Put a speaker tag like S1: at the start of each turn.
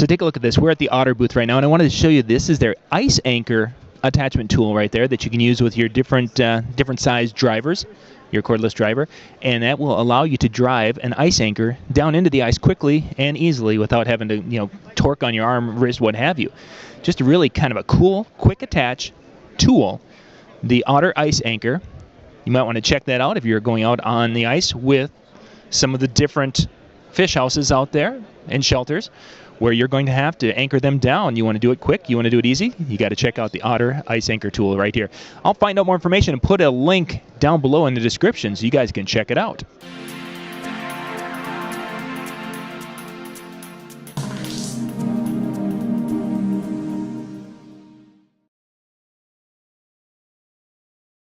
S1: take a look at this. We're at the Otter booth right now, and I wanted to show you this is their ice anchor attachment tool right there that you can use with your different size drivers, your cordless driver, and that will allow you to drive an ice anchor down into the ice quickly and easily without having to torque on your arm, wrist, what have you. Just really kind of a cool, quick attach tool, the Otter ice anchor. You might want to check that out if you're going out on the ice with some of the different fish houses out there and shelters where you're going to have to anchor them down. You want to do it quick, you want to do it easy, you got to check out the Otter ice anchor tool right here. I'll find out more information and put a link down below in the description so you guys can check it out.